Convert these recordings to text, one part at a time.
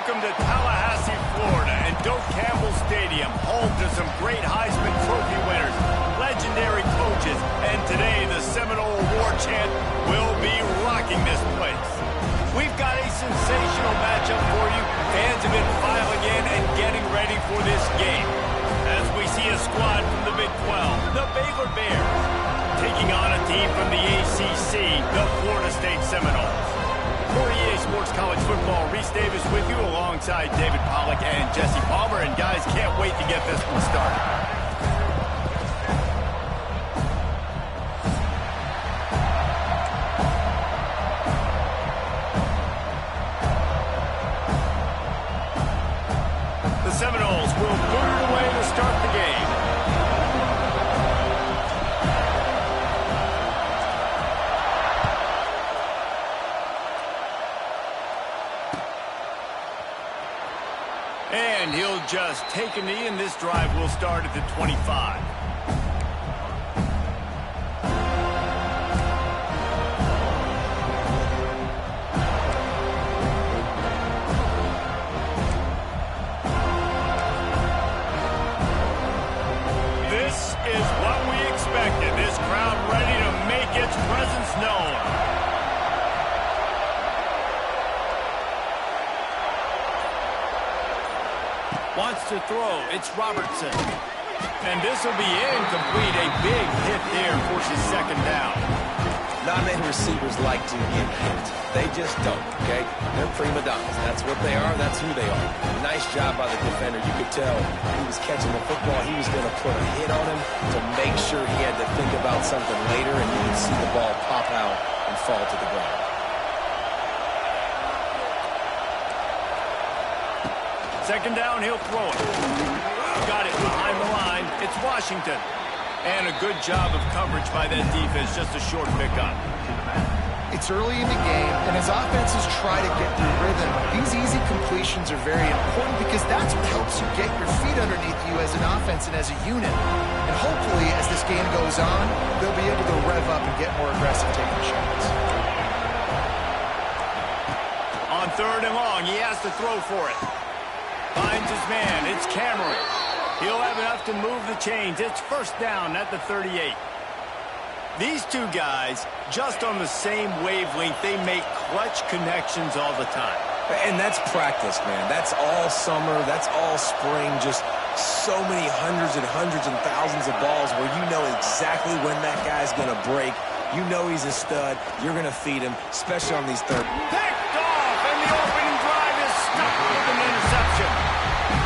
Welcome to Tallahassee, Florida, and Doak Campbell Stadium, home to some great Heisman Trophy winners, legendary coaches, and today the Seminole War Chant will be rocking this place. We've got a sensational matchup for you. Fans have been filing in and getting ready for this game. As we see a squad from the Big 12, the Baylor Bears, taking on a team from the ACC, the Florida State Seminoles. For EA Sports College Football, Reese Davis with you alongside David Pollack and Jesse Palmer. And guys, can't wait to get this one started. The Seminoles will boot it away to start the game. And he'll just take a knee, and this drive will start at the 25. This is what we expected. This crowd ready to make its presence known. Wants to throw. It's Robertson. And this will be incomplete. A big hit there forces second down. Non-name receivers like to get hit. They just don't, okay? They're prima donnas. That's what they are. That's who they are. Nice job by the defender. You could tell he was catching the football. He was going to put a hit on him to make sure he had to think about something later, and you can see the ball pop out and fall to the ground. Second down, he'll throw it. Got it behind the line. It's Washington. And a good job of coverage by that defense. Just a short pickup. It's early in the game, and as offenses try to get through rhythm, these easy completions are very important because that's what helps you get your feet underneath you as an offense and as a unit. And hopefully, as this game goes on, they'll be able to rev up and get more aggressive taking shots. On third and long, he has to throw for it. Finds his man. It's Cameron. He'll have enough to move the chains. It's first down at the 38. These two guys, just on the same wavelength, they make clutch connections all the time. And that's practice, man. That's all summer. That's all spring. Just so many hundreds and thousands of balls where you know exactly when that guy's going to break. You know he's a stud. You're going to feed him, especially on these third. Picked off, and the opening drive is stopped with an interception.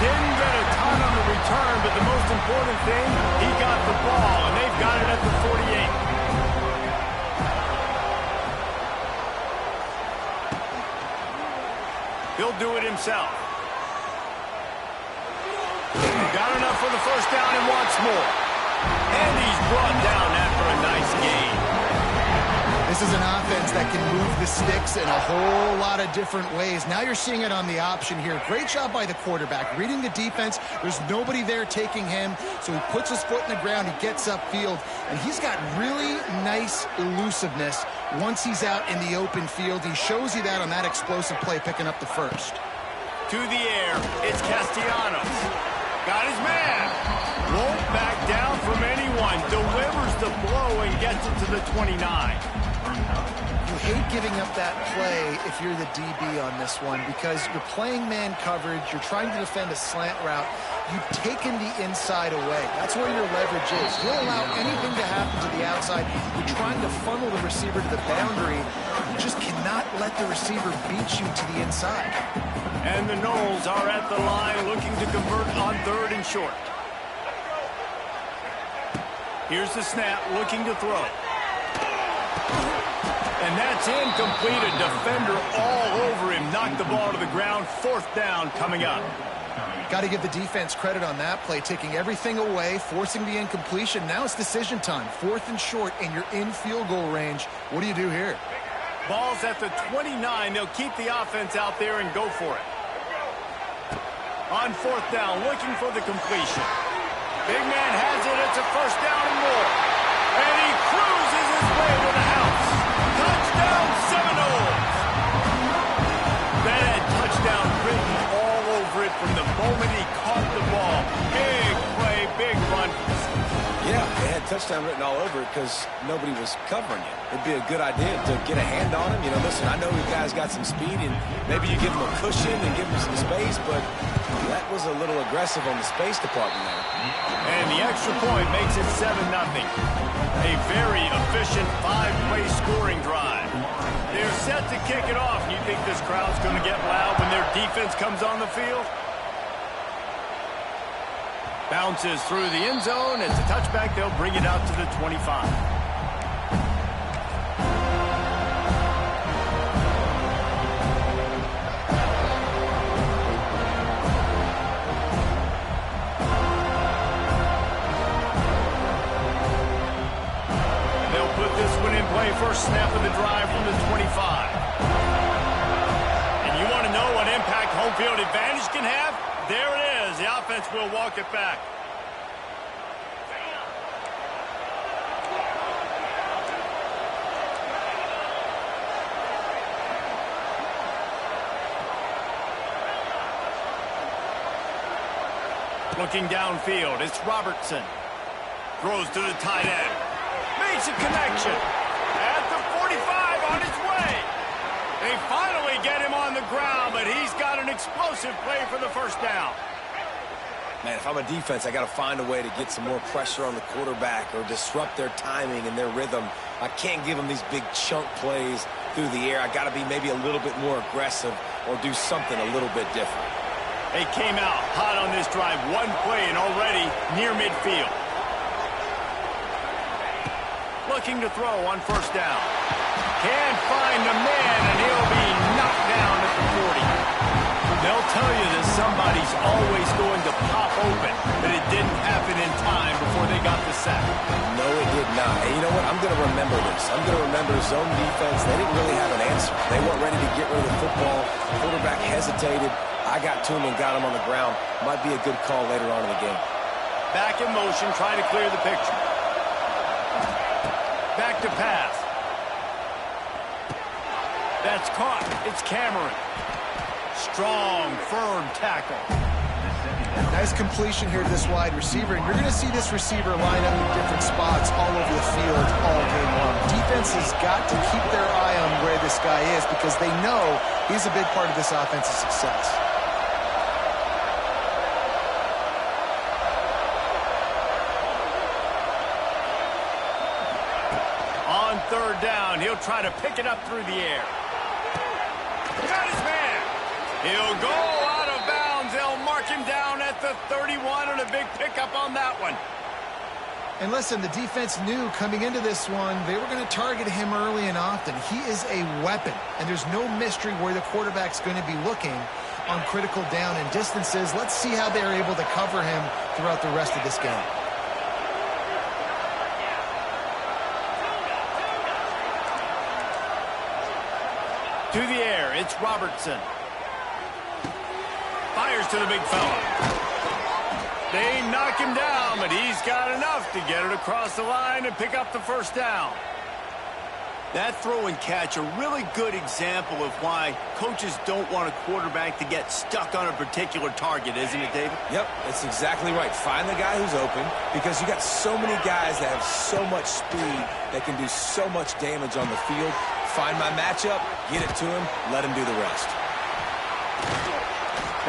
Didn't get a ton on the return, but the most important thing, he got the ball, and they've got it at the 48. He'll do it himself. Got enough for the first down and wants more. And he's brought down after a nice gain. This is an offense that can move the sticks in a whole lot of different ways. Now you're seeing it on the option here. Great job by the quarterback. Reading the defense, there's nobody there taking him, so he puts his foot in the ground, he gets upfield, and he's got really nice elusiveness once he's out in the open field. He shows you that on that explosive play, picking up the first. To the air, it's Castellanos. Got his man. Won't back down from anyone. Delivers the blow and gets it to the 29. You hate giving up that play if you're the DB on this one because you're playing man coverage, you're trying to defend a slant route, you've taken the inside away. That's where your leverage is. You'll allow anything to happen to the outside. You're trying to funnel the receiver to the boundary. You just cannot let the receiver beat you to the inside. And the Noles are at the line looking to convert on third and short. Here's the snap, looking to throw. And that's incomplete. A defender all over him. Knocked the ball to the ground. Fourth down coming up. Got to give the defense credit on that play, taking everything away, forcing the incompletion. Now it's decision time. Fourth and short, and you're in field goal range. What do you do here? Ball's at the 29. They'll keep the offense out there and go for it. On fourth down, looking for the completion. Big man has it. It's a first down and more. And he cruises his way to the house. Touchdown, Seminoles! That had touchdown written all touchdown written all over it because nobody was covering you. It'd be a good idea to get a hand on him. You know, listen, I know you guys got some speed, and maybe you give him a cushion and give him some space, but that was a little aggressive on the space department there. And the extra point makes it 7-0. A very efficient 5-play scoring drive. They're set to kick it off. You think this crowd's going to get loud when their defense comes on the field? Bounces through the end zone. It's a touchback. They'll bring it out to the 25. They'll put this one in play. First snap of the drive from the 25. And you want to know what impact home field advantage can have? There it is. The offense will walk it back. Looking downfield, it's Robertson. Throws to the tight end. Makes a connection. At the 45 on his way. They finally get him on the ground, but he's got an explosive play for the first down. Man, if I'm a defense, I got to find a way to get some more pressure on the quarterback or disrupt their timing and their rhythm. I can't give them these big chunk plays through the air. I got to be maybe a little bit more aggressive or do something a little bit different. They came out hot on this drive. One play and already near midfield. Looking to throw on first down. Can't find a man, and he'll be knocked down at the 40. They'll tell you that somebody's always going to pop open, but it didn't happen in time before they got the sack. No, it did not. And you know what? I'm going to remember this. I'm going to remember zone defense. They didn't really have an answer. They weren't ready to get rid of the football. The quarterback hesitated. I got to him and got him on the ground. Might be a good call later on in the game. Back in motion, trying to clear the picture. Back to pass. That's caught. It's Cameron. Strong, firm tackle. Nice completion here to this wide receiver, and you're going to see this receiver line up in different spots all over the field all game long. Defense has got to keep their eye on where this guy is because they know he's a big part of this offense's success. On third down, he'll try to pick it up through the air. Got his man. He'll go out of bounds. They'll mark him down at the 31 and a big pickup on that one. And listen, the defense knew coming into this one, they were going to target him early and often. He is a weapon, and there's no mystery where the quarterback's going to be looking on critical down and distances. Let's see how they're able to cover him throughout the rest of this game. To the air, it's Robertson. Fires to the big fella. They knock him down, but he's got enough to get it across the line and pick up the first down. That throw and catch, a really good example of why coaches don't want a quarterback to get stuck on a particular target, isn't it, David? Yep, that's exactly right. Find the guy who's open because you got so many guys that have so much speed that can do so much damage on the field. Find my matchup, get it to him, let him do the rest.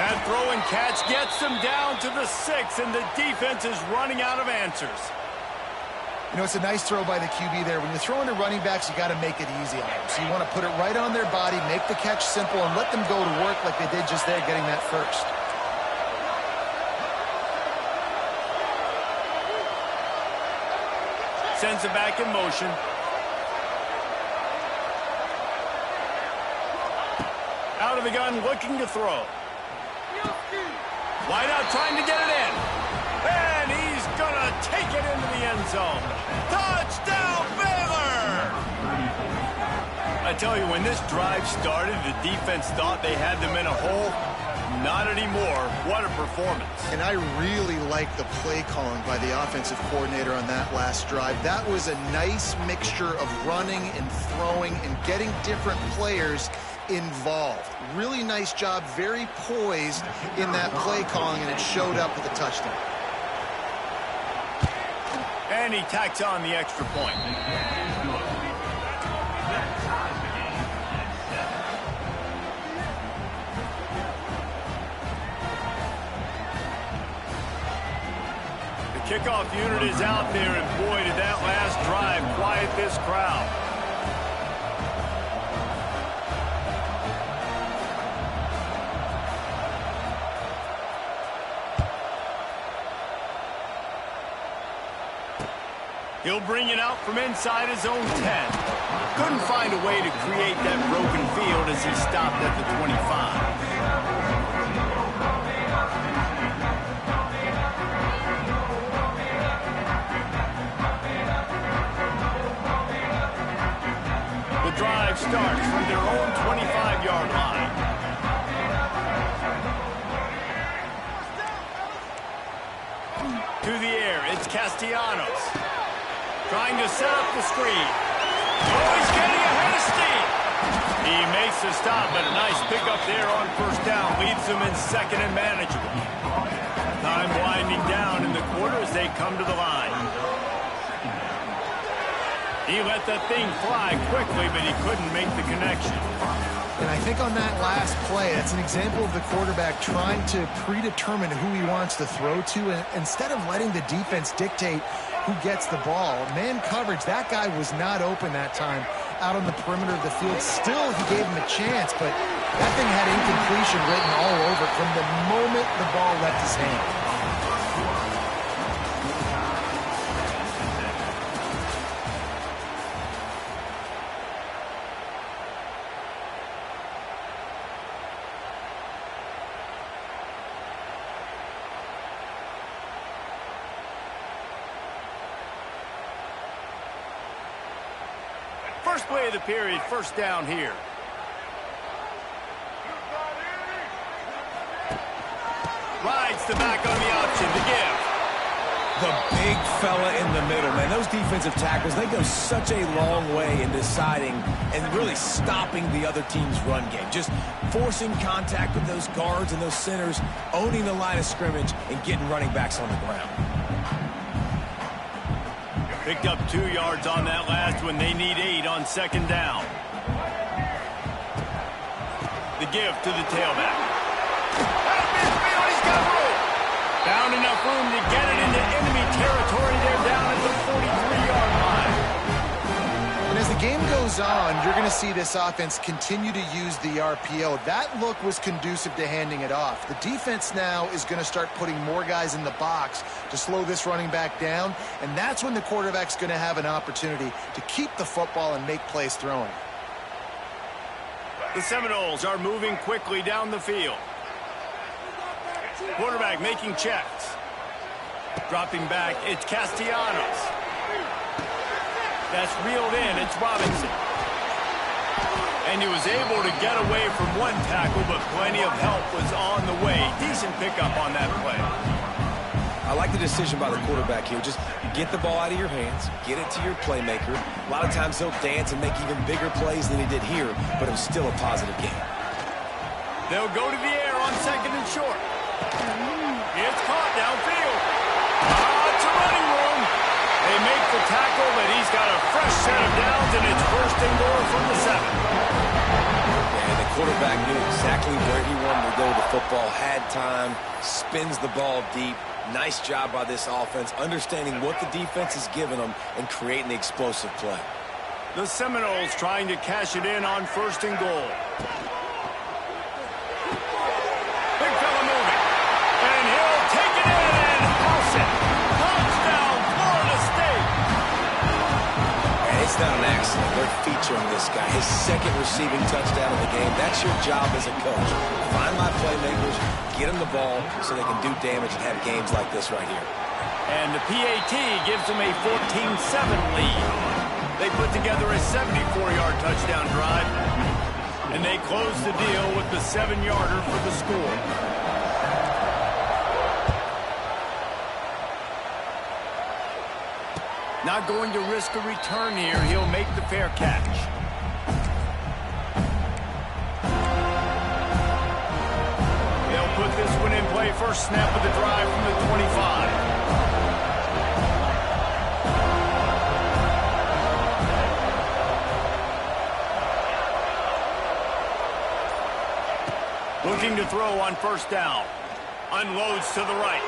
That throw and catch gets them down to the 6, and the defense is running out of answers. You know, it's a nice throw by the QB there. When you're throwing to running backs, you got to make it easy on them. So you want to put it right on their body, make the catch simple, and let them go to work like they did just there, getting that first. Sends it back in motion. Out of the gun, looking to throw. Wide out, trying to get it in. And he's going to take it into the end zone. Touchdown, Baylor! I tell you, when this drive started, the defense thought they had them in a hole. Not anymore. What a performance. And I really like the play calling by the offensive coordinator on that last drive. That was a nice mixture of running and throwing and getting different players involved. Really nice job, very poised in that play calling, and it showed up with a touchdown. And he tacks on the extra point. The kickoff unit is out there, and boy, did that last drive quiet this crowd. He'll bring it out from inside his own 10. Couldn't find a way to create that broken field as he stopped at the 25. The drive starts from their own 25-yard line. To the air, it's Castellanos. Trying to set up the screen. Oh, he's getting ahead of steam. He makes the stop, but a nice pickup there on first down. Leaves him in second and manageable. Time winding down in the quarter as they come to the line. He let that thing fly quickly, but he couldn't make the connection. And I think on that last play, that's an example of the quarterback trying to predetermine who he wants to throw to, and instead of letting the defense dictate who gets the ball. Man coverage, that guy was not open that time out on the perimeter of the field. Still, he gave him a chance, but that thing had incompletion written all over it from the moment the ball left his hand. First play of the period, first down here. Rides the back on the option to give. The big fella in the middle, man. Those defensive tackles, they go such a long way in deciding and really stopping the other team's run game. Just forcing contact with those guards and those centers, owning the line of scrimmage, and getting running backs on the ground. Picked up 2 yards on that last one. They need 8 on second down. The give to the tailback. He's got room. Found enough room to get it into enemy territory. They're down at the 43-yard line. And as the game goes on, you're going to see this offense continue to use the RPO. That look was conducive to handing it off. The defense now is going to start putting more guys in the box to slow this running back down, and that's when the quarterback's going to have an opportunity to keep the football and make plays throwing. The Seminoles are moving quickly down the field. Quarterback making checks. Dropping back, it's Castellanos. That's reeled in, it's Robinson. And he was able to get away from one tackle, but plenty of help was on the way. Decent pickup on that play. I like the decision by the quarterback here. Just get the ball out of your hands, get it to your playmaker. A lot of times he'll dance and make even bigger plays than he did here, but it was still a positive game. They'll go to the air on second and short. It's caught downfield. It's a running room. They make the tackle, but he's got a fresh set of downs, and it's first and goal from the 7. And the quarterback knew exactly where he wanted to go with the football, had time, spins the ball deep. Nice job by this offense, understanding what the defense is giving them and creating the explosive play. The Seminoles trying to cash it in on first and goal. Big fella moving. And he'll take it in and house it. Touchdown, Florida State. And it's not an accident. They're featuring this guy. His second receiving touchdown of the game. That's your job as a coach. Find my playmakers, get them the ball so they can do damage and have games like this right here. And the PAT gives them a 14-7 lead. They put together a 74-yard touchdown drive, and they close the deal with the 7-yarder for the score. Not going to risk a return here. He'll make the fair catch. They'll put this one in play. First snap of the drive from the 25. Looking to throw on first down. Unloads to the right.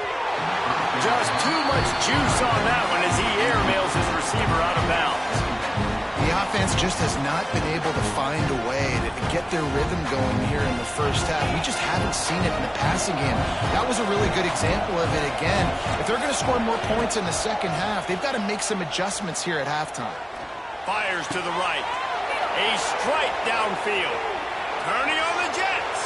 Just too much juice on that one as he airmails his receiver out of bounds. The offense just has not been able to find a way to get their rhythm going here in the first half. We just haven't seen it in the passing game. That was a really good example of it again. If they're going to score more points in the second half, they've got to make some adjustments here at halftime. Fires to the right. A strike downfield. Turning on the Jets.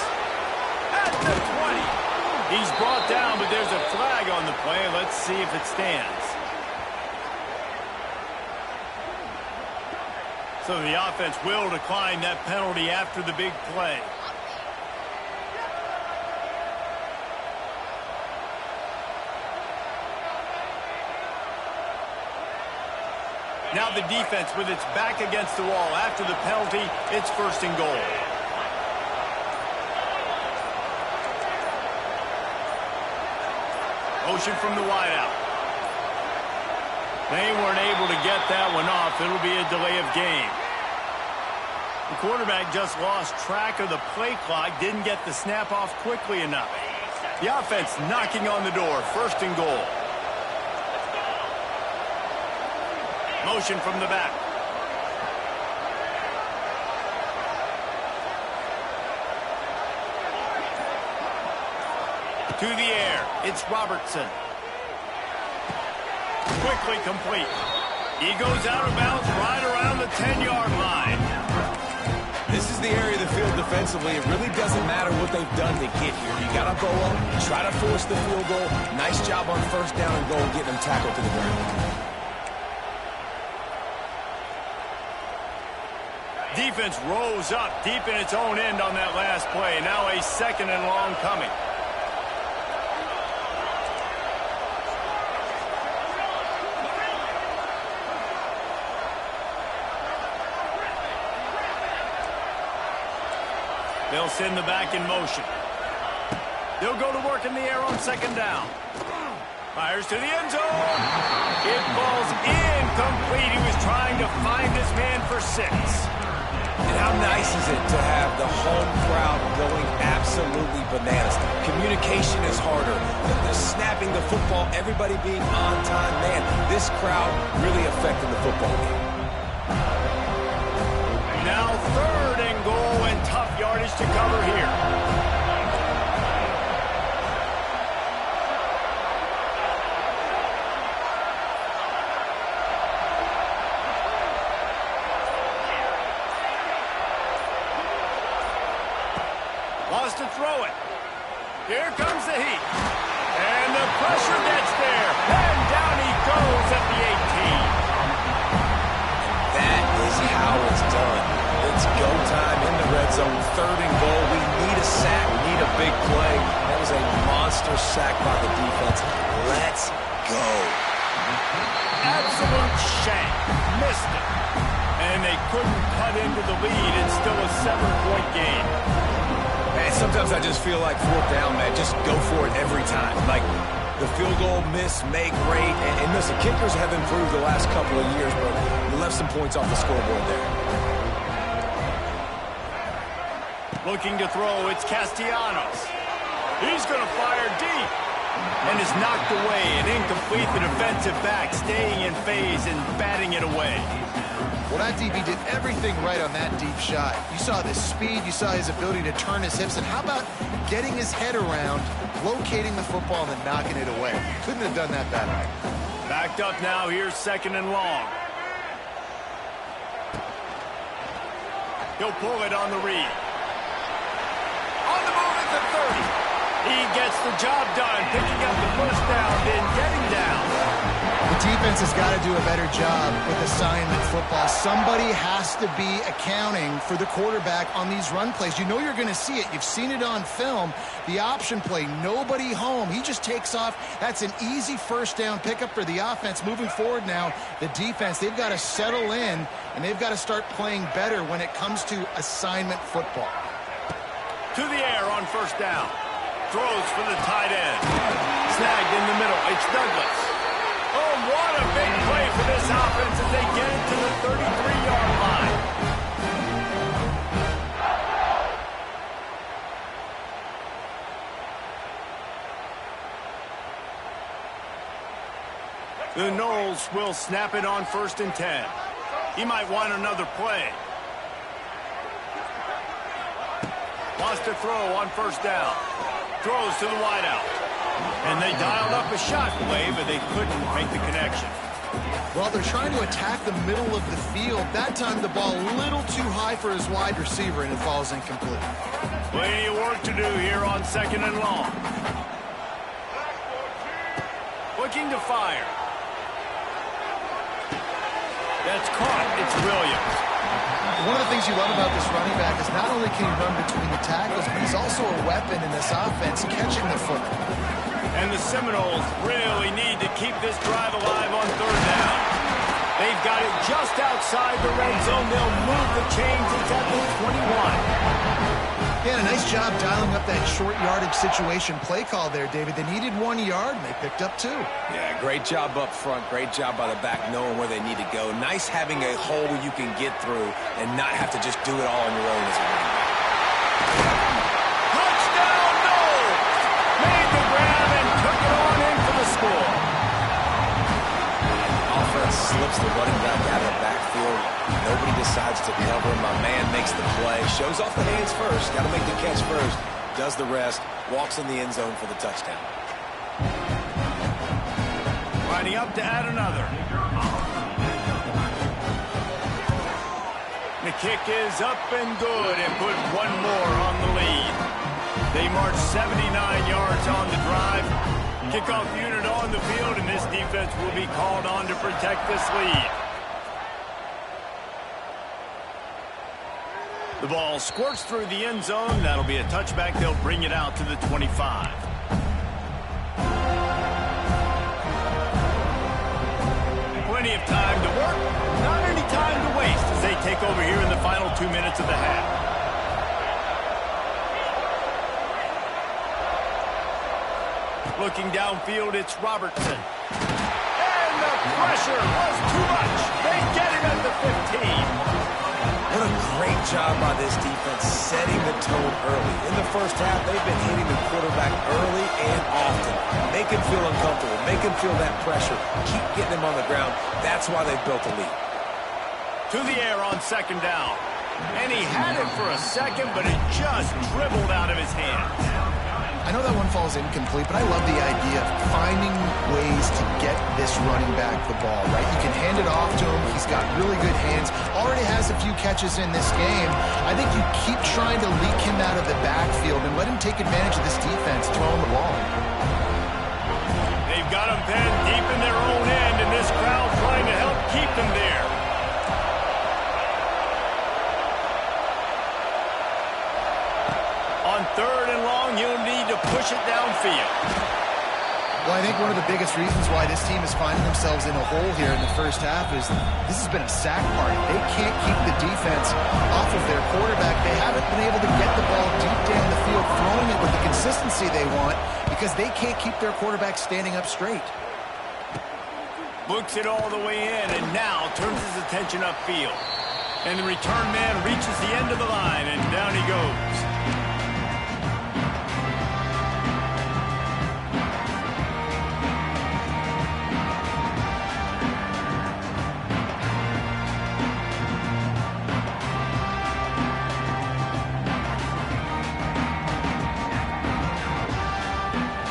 At the 20. He's brought down, but there's a flag on the play. Let's see if it stands. So the offense will decline that penalty after the big play. Now the defense with its back against the wall. After the penalty, it's first and goal. Motion from the wideout. They weren't able to get that one off. It'll be a delay of game. The quarterback just lost track of the play clock, didn't get the snap off quickly enough. The offense knocking on the door, first and goal. Motion from the back. To the air, it's Robertson. Quickly complete. He goes out of bounds right around the 10-yard line. This is the area of the field defensively. It really doesn't matter what they've done to get here. You got to go up, try to force the field goal. Nice job on first down and goal, getting them tackled to the ground. Defense rose up deep in its own end on that last play. Now a second and long coming. They'll send the back in motion. They'll go to work in the air on second down. Fires to the end zone. It falls incomplete. He was trying to find his man for 6. And how nice is it to have the home crowd going absolutely bananas? Communication is harder. The snapping the football, everybody being on time. Man, this crowd really affecting the football game. Now third and goal and tough yardage to cover here. Lost to throw it. Here comes the heat. And the pressure gets there. And down he goes at the 18. That is how it's done. It's go time in the red zone. Third and goal. We need a sack. We need a big play. That was a monster sack by the defense. Let's go. Absolute shank. Missed it. And they couldn't cut into the lead. It's still a 7-point game. Man, sometimes I just feel like fourth down, man. Just go for it every time. Like the field goal miss, make rate. And listen, kickers have improved the last couple of years, but we left some points off the scoreboard there. Looking to throw, it's Castellanos. He's going to fire deep. And is knocked away and incomplete. The defensive back staying in phase and batting it away. Well, that DB did everything right on that deep shot. You saw the speed, you saw his ability to turn his hips, and how about getting his head around, locating the football, and then knocking it away? Couldn't have done that better. Backed up now, here's second and long. He'll pull it on the read. On the move at the 30. He gets the job done, picking up the first down, then getting down. The defense has got to do a better job with assignment football. Somebody has to be accounting for the quarterback on these run plays. You know you're going to see it. You've seen it on film. The option play, nobody home. He just takes off. That's an easy first down pickup for the offense. Moving forward now, the defense, they've got to settle in, and they've got to start playing better when it comes to assignment football. To the air on first down. Throws for the tight end. Snagged in the middle. It's Douglas. Oh, what a big play for this offense as they get it to the 33-yard line. The Noles will snap it on 1st and 10. He might want another play. Wants to throw on 1st down. Throws to the wideout. And they dialed up a shot play, but they couldn't make the connection. Well, they're trying to attack the middle of the field. That time the ball a little too high for his wide receiver, and it falls incomplete. Plenty of work to do here on 2nd and long. Looking to fire. That's caught. It's Williams. One of the things you love about this running back is not only can he run between the tackles, but he's also a weapon in this offense, catching the football. And the Seminoles really need to keep this drive alive on 3rd down. They've got it just outside the red zone. They'll move the chains. It's at the 21. Yeah, a nice job dialing up that short yardage situation play call there, David. They needed 1 yard, and they picked up 2. Yeah, great job up front. Great job by the back knowing where they need to go. Nice having a hole where you can get through and not have to just do it all on your own as a running back. Touchdown, Noles! Made the grab and took it on in for the score. Offense slips the running back out of the backfield. Nobody decides to cover. My man makes the play. Shows off the hands first. Got to make the catch first. Does the rest. Walks in the end zone for the touchdown. Lining up to add another. The kick is up and good and put 1 more on the lead. They march 79 yards on the drive. Kickoff unit on the field, and this defense will be called on to protect this lead. The ball squirts through the end zone. That'll be a touchback. They'll bring it out to the 25. Plenty of time to work. Not any time to waste as they take over here in the final 2 minutes of the half. Looking downfield, it's Robertson. And the pressure was too much. They get him at the 15. What a great job by this defense setting the tone early. In the first half, they've been hitting the quarterback early and often. Make him feel uncomfortable. Make him feel that pressure. Keep getting him on the ground. That's why they've built a lead. To the air on 2nd down. And he had it for a second, but it just dribbled out of his hands. I know that one falls incomplete, but I love the idea of finding ways to get this running back the ball, right? You can hand it off to him. He's got really good hands. Already has a few catches in this game. I think you keep trying to leak him out of the backfield and let him take advantage of this defense throwing the ball. They've got him penned deep in their own end, and this crowd trying to help keep them there. On 3rd and long, you'll need to push it downfield. Well, I think one of the biggest reasons why this team is finding themselves in a hole here in the first half is this has been a sack party. They can't keep the defense off of their quarterback. They haven't been able to get the ball deep down the field, throwing it with the consistency they want because they can't keep their quarterback standing up straight. Books it all the way in and now turns his attention upfield. And the return man reaches the end of the line and down he goes.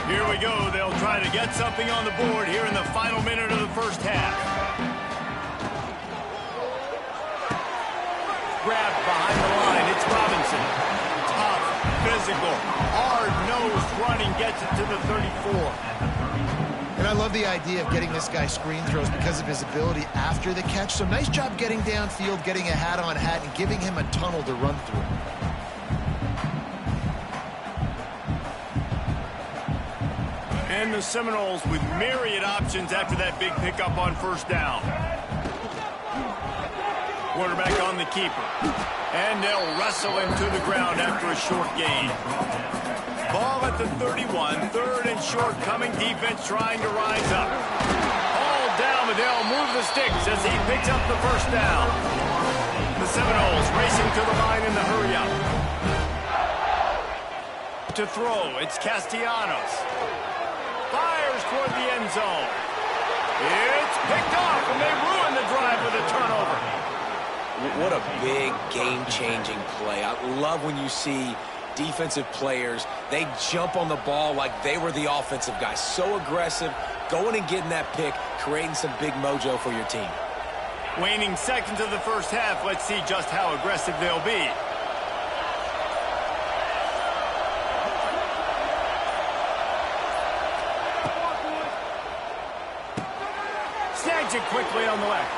Here we go. They'll try to get something on the board here in the final minute of the first half. Grabbed behind the line. It's Robinson. Tough, physical, hard-nosed running gets it to the 34. And I love the idea of getting this guy screen throws because of his ability after the catch. So nice job getting downfield, getting a hat-on-hat, and giving him a tunnel to run through. And the Seminoles with myriad options after that big pickup on 1st down. Quarterback on the keeper. And they'll wrestle him to the ground after a short gain. Ball at the 31. 3rd and short coming. Defense trying to rise up. All down, but they'll move the sticks as he picks up the 1st down. The Seminoles racing to the line in the hurry-up. To throw, it's Castellanos. Fires toward the end zone. It's picked off, and they ruin the drive with a turnover. What a big game-changing play. I love when you see defensive players, they jump on the ball like they were the offensive guy. So aggressive, going and getting that pick, creating some big mojo for your team. Waning seconds of the first half. Let's see just how aggressive they'll be. Snags it quickly on the left.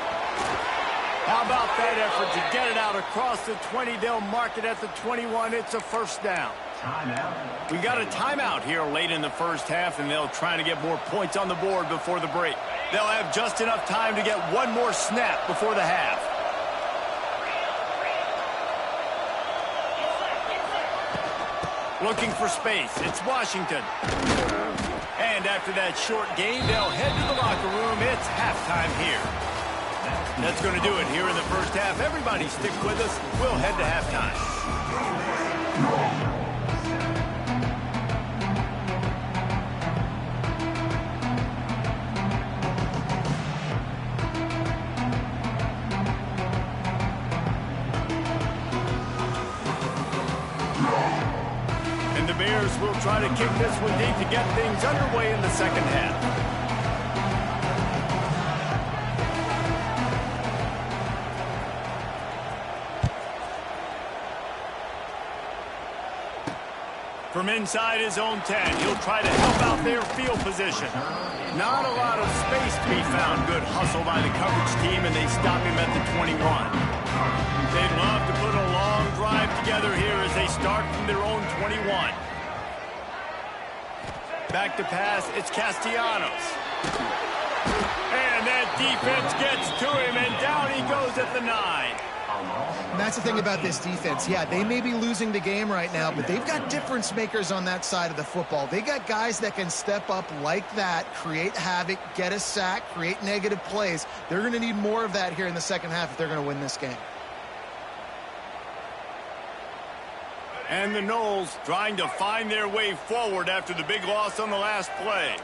How about that effort to get it out across the 20? They'll mark it at the 21. It's a first down. We got a timeout here late in the first half, and they'll try to get more points on the board before the break. They'll have just enough time to get one more snap before the half. Looking for space. It's Washington. And after that short gain, they'll head to the locker room. It's halftime here. That's going to do it here in the first half. Everybody stick with us. We'll head to halftime. And the Bears will try to kick this one deep to get things underway in the second half. From inside his own 10, he'll try to help out their field position. Not a lot of space to be found. Good hustle by the coverage team, and they stop him at the 21. They'd love to put a long drive together here as they start from their own 21. Back to pass, it's Castellanos. And that defense gets to him, and down he goes at the 9. And that's the thing about this defense. Yeah, they may be losing the game right now, but they've got difference makers on that side of the football. They got guys that can step up like that, create havoc, get a sack, create negative plays. They're going to need more of that here in the second half if they're going to win this game. And the Noles trying to find their way forward after the big loss on the last play.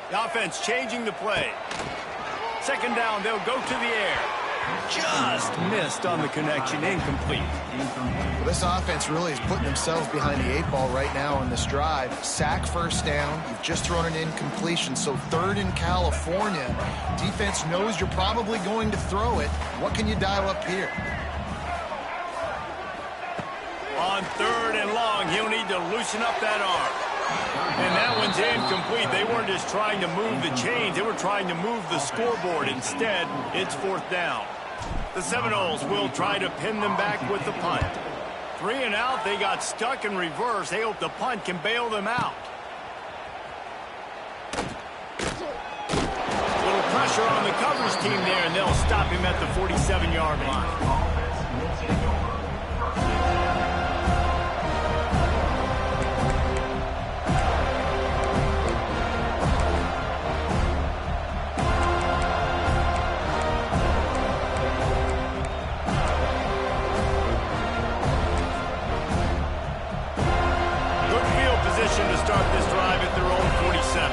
The offense changing the play. Second down, they'll go to the air. Just missed on the connection, incomplete. Well, this offense really is putting themselves behind the 8 ball right now on this drive. Sack first down. You've just thrown an incompletion, so third in California. Defense knows you're probably going to throw it. What can you dial up here? On third and long, he'll need to loosen up that arm. And that one's incomplete. They weren't just trying to move the chains. They were trying to move the scoreboard. Instead, it's fourth down. The Seminoles will try to pin them back with the punt. 3 and out. They got stuck in reverse. They hope the punt can bail them out. Little pressure on the coverage team there, and they'll stop him at the 47-yard line. To start this drive at their own 47.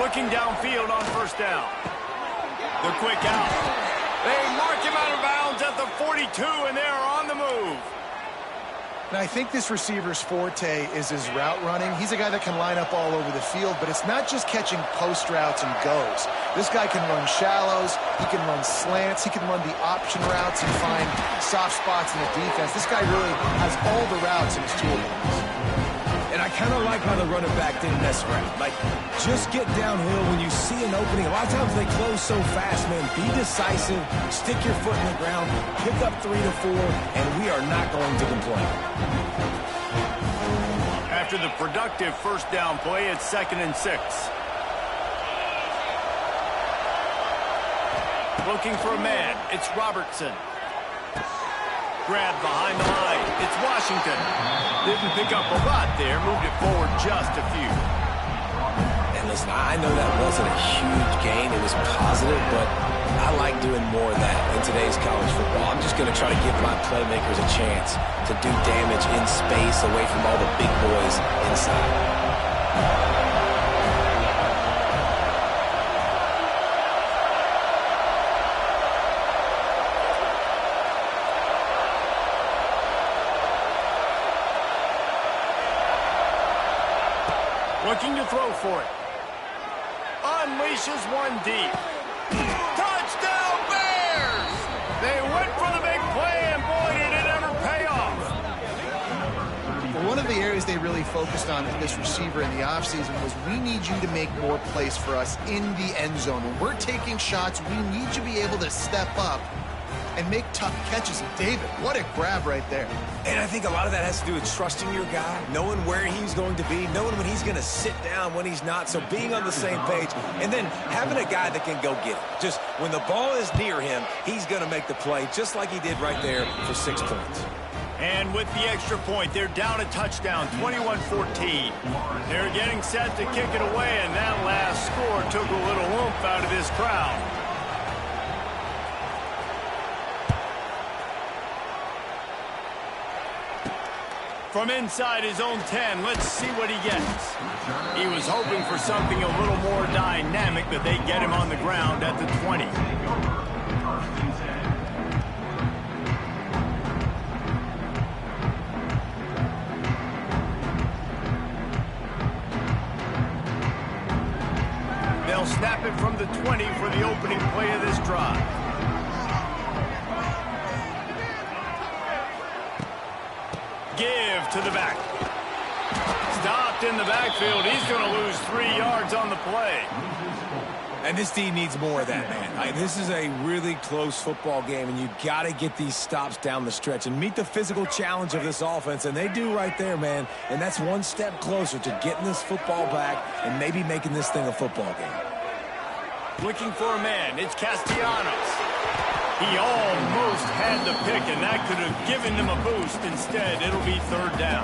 Looking downfield on first down. The quick out. They mark him out of bounds at the 42, and they're on the move. And I think this receiver's forte is his route running. He's a guy that can line up all over the field, but it's not just catching post routes and goes. This guy can run shallows, he can run slants, he can run the option routes and find soft spots in the defense. This guy really has all the routes in his toolbox. And I kind of like how the running back didn't mess around. Like, just get downhill when you see an opening. A lot of times they close so fast, man. Be decisive, stick your foot in the ground, pick up 3 to 4, and we are not going to complain. After the productive first down play, it's 2nd and 6. Looking for a man. It's Robertson. Grab behind the line. It's Washington. Didn't pick up a lot there. Moved it forward just a few. And Listen, I know that wasn't a huge gain. It was positive, but I like doing more of that in today's college football. I'm just going to try to give my playmakers a chance to do damage in space away from all the big boys inside. Looking to throw for it. Unleashes one deep. Touchdown Bears! They went for the big play, and boy, did it ever pay off. Well, one of the areas they really focused on with this receiver in the offseason was we need you to make more plays for us in the end zone. When we're taking shots, we need you to be able to step up and make tough catches. And David, what a grab right there. And I think a lot of that has to do with trusting your guy, knowing where he's going to be, knowing when he's going to sit down, when he's not, so being on the same page, and then having a guy that can go get it. Just when the ball is near him, he's going to make the play, just like he did right there for 6 points. And with the extra point, they're down a touchdown, 21-14. They're getting set to kick it away, and that last score took a little oomph out of this crowd. From inside his own 10, let's see what he gets. He was hoping for something a little more dynamic, but they get him on the ground at the 20. They'll snap it from the 20 for the opening play of this drive. Give to the back. Stopped in the backfield. He's going to lose 3 yards on the play. And this team needs more of that, man. This is a really close football game, and you got to get these stops down the stretch and meet the physical challenge of this offense, and they do right there, man. And that's one step closer to getting this football back and maybe making this thing a football game. Looking for a man. It's Castellanos. He almost had the pick, and that could have given them a boost. Instead, it'll be 3rd down.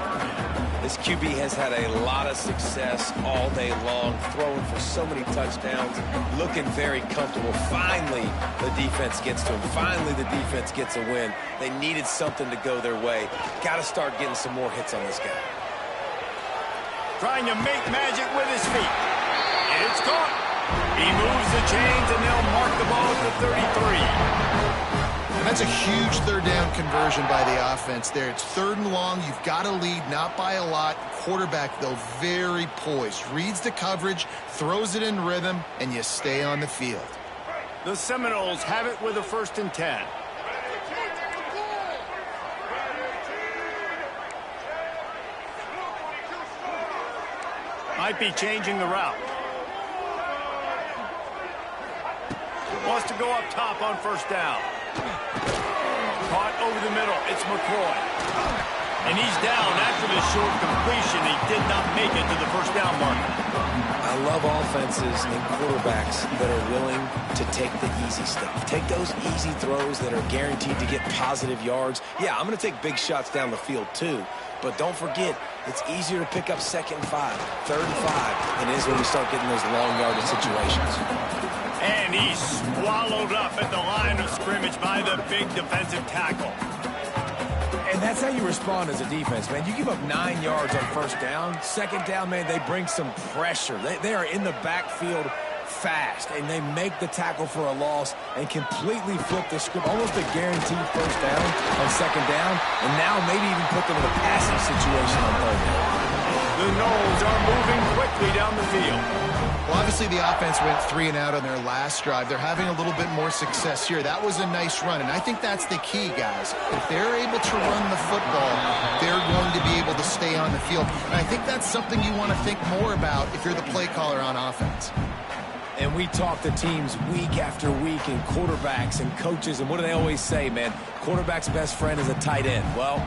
This QB has had a lot of success all day long, throwing for so many touchdowns, looking very comfortable. Finally, the defense gets to him. Finally, the defense gets a win. They needed something to go their way. Got to start getting some more hits on this guy. Trying to make magic with his feet. It's caught. He moves the chains, and they'll mark the ball at the 33. And that's a huge 3rd down conversion by the offense there. It's 3rd and long. You've got to lead, not by a lot. Quarterback, though, very poised. Reads the coverage, throws it in rhythm, and you stay on the field. The Seminoles have it with a 1st and 10. Might be changing the route. Wants to go up top on 1st down. Caught over the middle. It's McCoy. And he's down after the short completion. He did not make it to the 1st down marker. I love offenses and quarterbacks that are willing to take the easy stuff. Take those easy throws that are guaranteed to get positive yards. Yeah, I'm going to take big shots down the field too. But don't forget, it's easier to pick up 2nd and 5, 3rd and 5 than it is when we start getting those long yardage situations. And he's swallowed up at the line of scrimmage by the big defensive tackle. And that's how you respond as a defense, man. You give up 9 yards on 1st down. 2nd down, man, they bring some pressure. They are in the backfield fast, and they make the tackle for a loss and completely flip the script. Almost a guaranteed 1st down on 2nd down, and now maybe even put them in a passing situation on 3rd down. The Noles are moving quickly down the field. Well, obviously the offense went 3 and out on their last drive. They're having a little bit more success here. That was a nice run, and I think that's the key, guys. If they're able to run the football, they're going to be able to stay on the field. And I think that's something you want to think more about if you're the play caller on offense. And we talk to teams week after week, and quarterbacks and coaches, and what do they always say, man? Quarterback's best friend is a tight end. Well,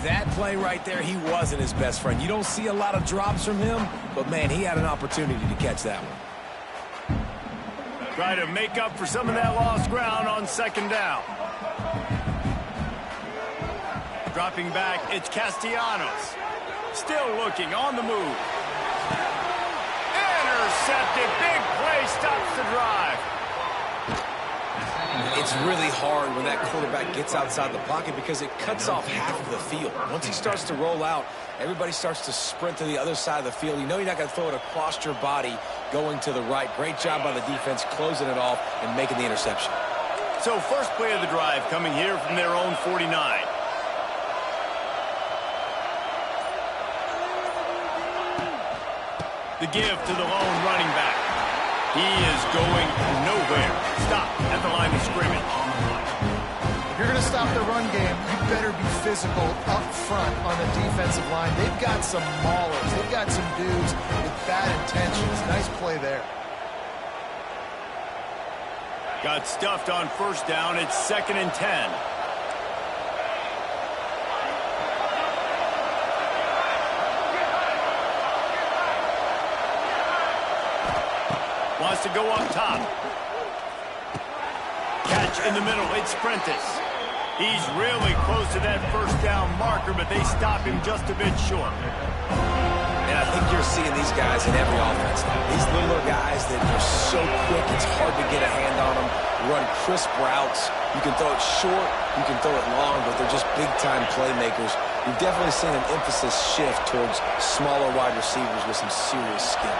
that play right there, he wasn't his best friend. You don't see a lot of drops from him, but, man, he had an opportunity to catch that one. Try to make up for some of that lost ground on 2nd down. Dropping back, it's Castellanos. Still looking on the move. Intercepted! intercepted. Big play stops the drive. It's really hard when that quarterback gets outside the pocket because it cuts off half of the field. Once he starts to roll out, everybody starts to sprint to the other side of the field. You know you're not going to throw it across your body going to the right. Great job by the defense closing it off and making the interception. So first play of the drive coming here from their own 49. The give to the lone running back. He is going nowhere. Stop at the line of scrimmage. If you're going to stop the run game, you better be physical up front on the defensive line. They've got some maulers. They've got some dudes with bad intentions. Nice play there. Got stuffed on first down. It's 2nd and 10. Wants to go up top. Catch in the middle. It's Prentice. He's really close to that first down marker, but they stop him just a bit short. And I think you're seeing these guys in every offense now. These littler guys that are so quick, it's hard to get a hand on them. Run crisp routes. You can throw it short, you can throw it long, but they're just big-time playmakers. You've definitely seen an emphasis shift towards smaller wide receivers with some serious skill.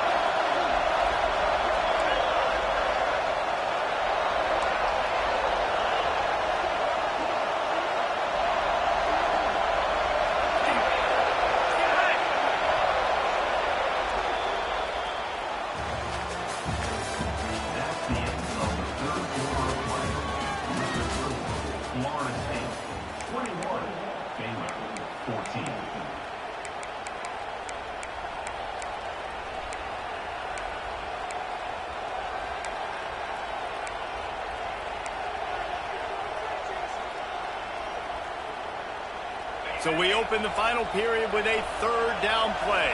So we open the final period with a 3rd down play.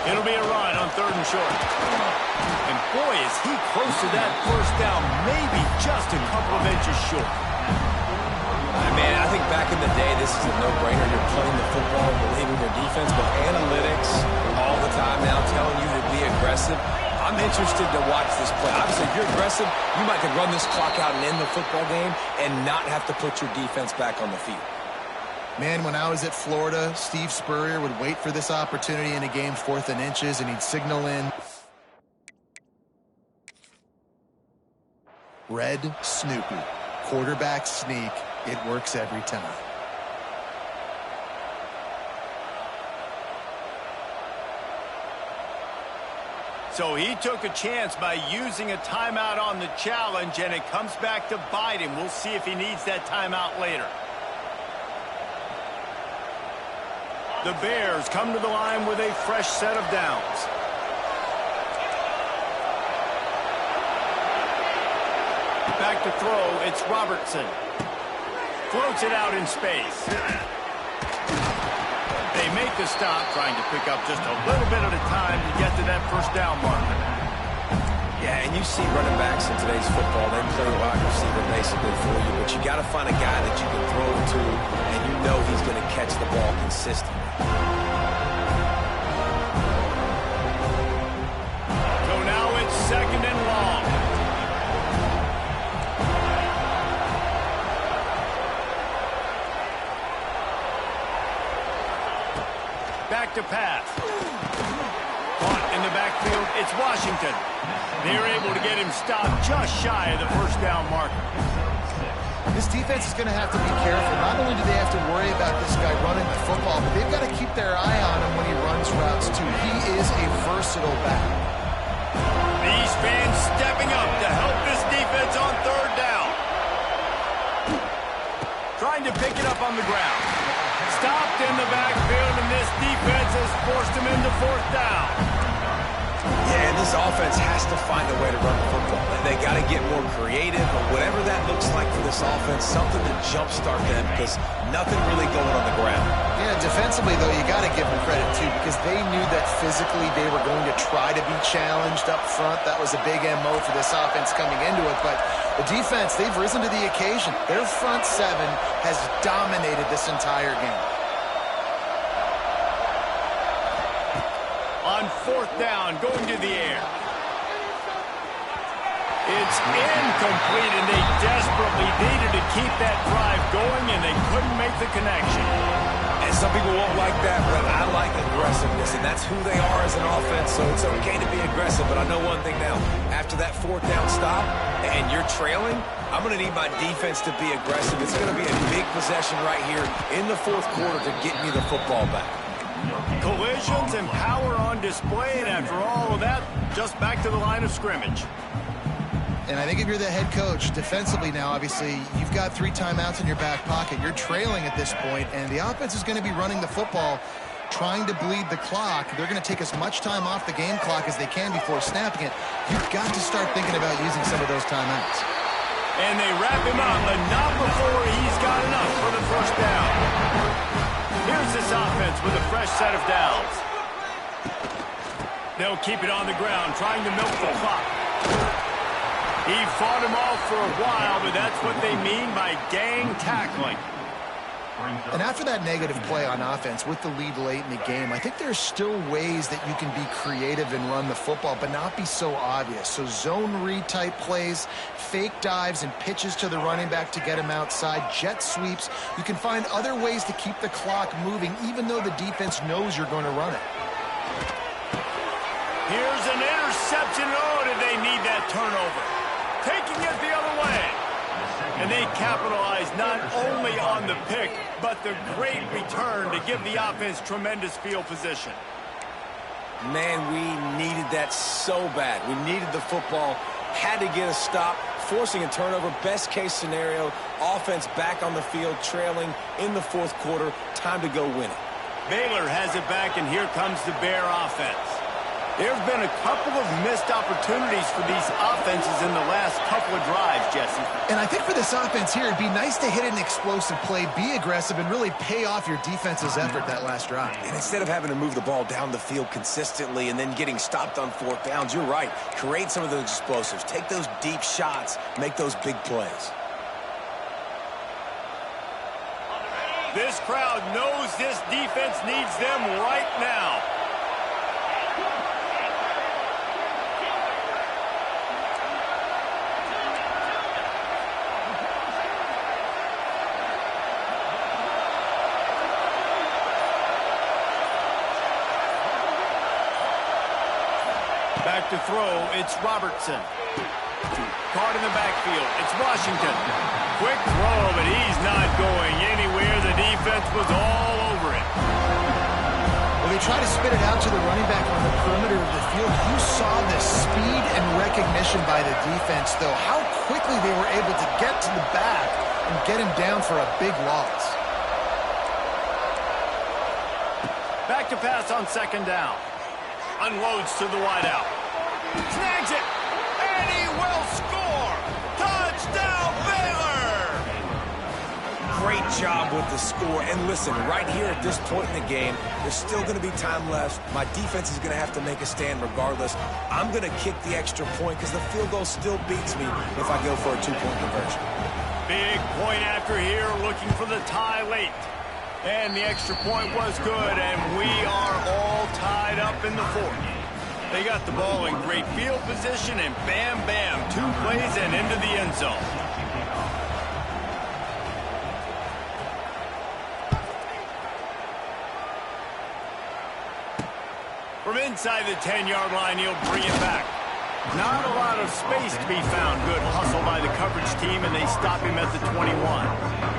It'll be a run on 3rd and short. And boy, is he close to that first down, maybe just a couple of inches short. Man, I think back in the day, this is a no-brainer. You're playing the football, believing your defense, but analytics all the time now telling you to be aggressive. I'm interested to watch this play. Obviously, if you're aggressive, you might could run this clock out and end the football game and not have to put your defense back on the field. Man, when I was at Florida, Steve Spurrier would wait for this opportunity in a game 4th and inches, and he'd signal in Red Snoopy. Quarterback sneak. It works every time. So he took a chance by using a timeout on the challenge, and it comes back to bite him. We'll see if he needs that timeout later. The Bears come to the line with a fresh set of downs. Back to throw, it's Robertson. Floats it out in space. They make the stop, trying to pick up just a little bit at a time to get to that first down marker. Yeah, and you see running backs in today's football, they play wide receiver basically for you, but you got to find a guy that you can throw to, and you know he's going to catch the ball consistently. So now it's 2nd and long. Back to pass. Caught in the backfield, it's Washington. They're able to get him stopped just shy of the first down marker. This defense is going to have to be careful. Not only do they have to worry about this guy running the football, but they've got to keep their eye on him when he runs routes, too. He is a versatile back. These fans stepping up to help this defense on 3rd down. Trying to pick it up on the ground. Stopped in the backfield, and this defense has forced him into 4th down. Yeah, and this offense has to find a way to run the football. They got to get more creative, or whatever that looks like for this offense, something to jumpstart them, because nothing really going on the ground. Yeah, defensively, though, you got to give them credit, too, because they knew that physically they were going to try to be challenged up front. That was a big MO for this offense coming into it, but the defense, they've risen to the occasion. Their front 7 has dominated this entire game. touchdown going to the air. It's incomplete, and they desperately needed to keep that drive going, and they couldn't make the connection. And some people won't like that, but I like aggressiveness, and that's who they are as an offense, so it's okay to be aggressive. But I know one thing now. After that fourth down stop and you're trailing, I'm going to need my defense to be aggressive. It's going to be a big possession right here in the fourth quarter to get me the football back. Collisions and power on display, and after all of that, just back to the line of scrimmage. And I think if you're the head coach, defensively now, obviously, you've got 3 timeouts in your back pocket. You're trailing at this point, and the offense is going to be running the football, trying to bleed the clock. They're going to take as much time off the game clock as they can before snapping it. You've got to start thinking about using some of those timeouts. And they wrap him up, but not before he's got enough for the first down. Here's this offense with a fresh set of downs. They'll keep it on the ground, trying to milk the clock. He fought him off for a while, but that's what they mean by gang tackling. And after that negative play on offense with the lead late in the game, I think there's still ways that you can be creative and run the football, but not be so obvious. So zone read type plays, fake dives and pitches to the running back to get him outside, jet sweeps. You can find other ways to keep the clock moving, even though the defense knows you're going to run it. Here's an interception. Oh, did they need that turnover? Taking it the other way. And they capitalize not only on the pick, but the great return to give the offense tremendous field position. Man, we needed that so bad. We needed the football, had to get a stop, forcing a turnover. Best case scenario, offense back on the field, trailing in the fourth quarter. Time to go win it. Baylor has it back, and here comes the Bear offense. There's been a couple of missed opportunities for these offenses in the last couple of drives, Jesse. And I think for this offense here, it'd be nice to hit an explosive play, be aggressive, and really pay off your defense's effort that last drive. And instead of having to move the ball down the field consistently and then getting stopped on fourth downs, you're right. Create some of those explosives. Take those deep shots. Make those big plays. This crowd knows this defense needs them right now. Back to throw, it's Robertson. Caught in the backfield, it's Washington. Quick throw, but he's not going anywhere. The defense was all over it. Well, they try to spit it out to the running back on the perimeter of the field. You saw the speed and recognition by the defense, though. How quickly they were able to get to the back and get him down for a big loss. Back to pass on second down. Unloads to the wideout. Snags it, and he will score! Touchdown, Baylor! Great job with the score. And listen, right here at this point in the game, there's still going to be time left. My defense is going to have to make a stand regardless. I'm going to kick the extra point because the field goal still beats me if I go for a two-point conversion. Big point after here, looking for the tie late. And the extra point was good, and we are all tied up in the fourth. They got the ball in great field position, and bam, bam, 2 plays and into the end zone. From inside the 10-yard line, he'll bring it back. Not a lot of space to be found. Good hustle by the coverage team, and they stop him at the 21.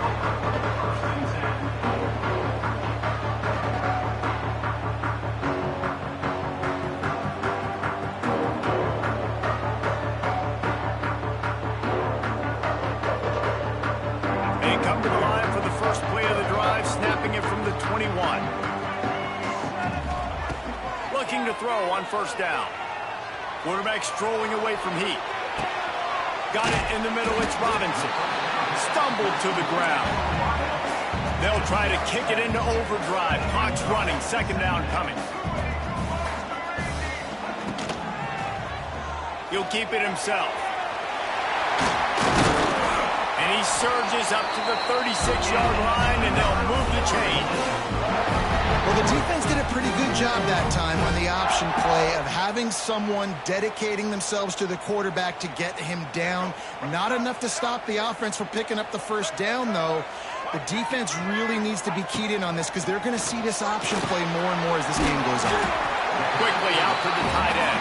Looking to throw on first down. Quarterback strolling away from Heat. Got it in the middle, it's Robinson. Stumbled to the ground. They'll try to kick it into overdrive. Clock's running, second down coming. He'll keep it himself. And he surges up to the 36-yard line, and they'll move the chains. Well, the defense did a pretty good job that time on the option play of having someone dedicating themselves to the quarterback to get him down. Not enough to stop the offense from picking up the first down, though. The defense really needs to be keyed in on this because they're going to see this option play more and more as this game goes on. Quickly out to the tight end.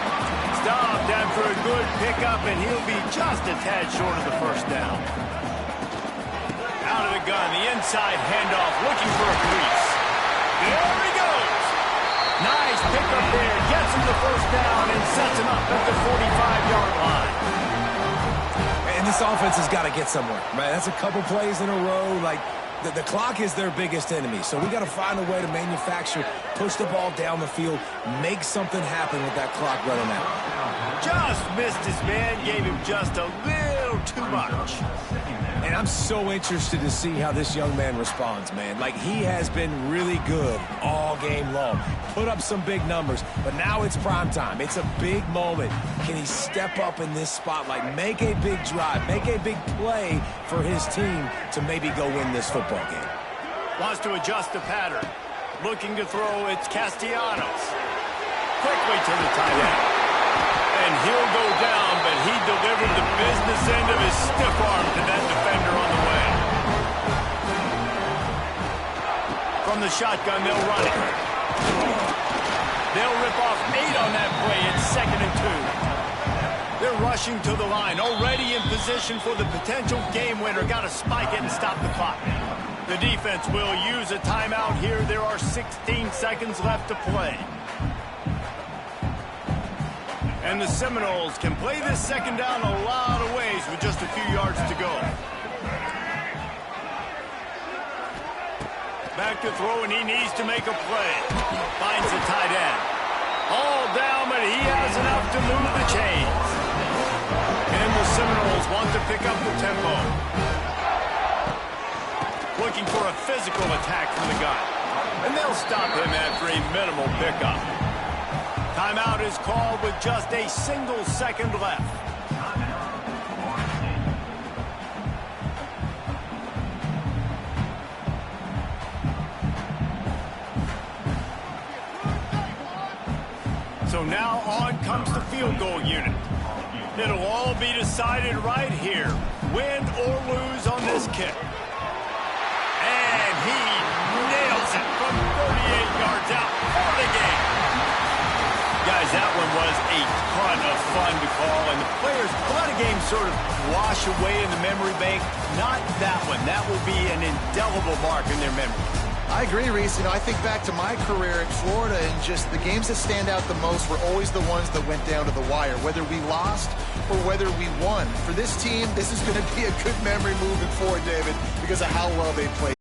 Stopped after a good pickup, and he'll be just a tad short of the first down. Out of the gun, the inside handoff, looking for a crease. There he goes. Nice pickup there. Gets him the first down and sets him up at the 45-yard line. And this offense has got to get somewhere, right? That's a couple plays in a row. Like, the clock is their biggest enemy. So we got to find a way to manufacture, push the ball down the field, make something happen with that clock running out. Just missed his man, gave him just a little too much. And I'm so interested to see how this young man responds, man. Like, he has been really good all game long. Put up some big numbers, but now it's prime time. It's a big moment. Can he step up in this spotlight, make a big drive, make a big play for his team to maybe go win this football game? Wants to adjust the pattern. Looking to throw, it's Castellanos. Quickly to the tight end. And he'll go down, but he delivered the business end of his stiff arm to that defender on the way. From the shotgun, they'll run it. They'll rip off 8 on that play. It's 2nd and 2. They're rushing to the line, already in position for the potential game winner. Got to spike it and stop the clock. The defense will use a timeout here. There are 16 seconds left to play. And the Seminoles can play this second down a lot of ways with just a few yards to go. Back to throw, and he needs to make a play. Finds the tight end. All down, but he has enough to move the chains. And the Seminoles want to pick up the tempo. Looking for a physical attack from the gun. And they'll stop him after a minimal pickup. Timeout is called with just a single second left. So now on comes the field goal unit. It'll all be decided right here, win or lose on this kick. And he nails it from 38 yards out for the game. Guys, that one was a ton of fun to call, and the players, a lot of games sort of wash away in the memory bank. Not that one. That will be an indelible mark in their memory. I agree, Reese. You know, I think back to my career at Florida, and just the games that stand out the most were always the ones that went down to the wire, whether we lost or whether we won. For this team, this is going to be a good memory moving forward, David, because of how well they played.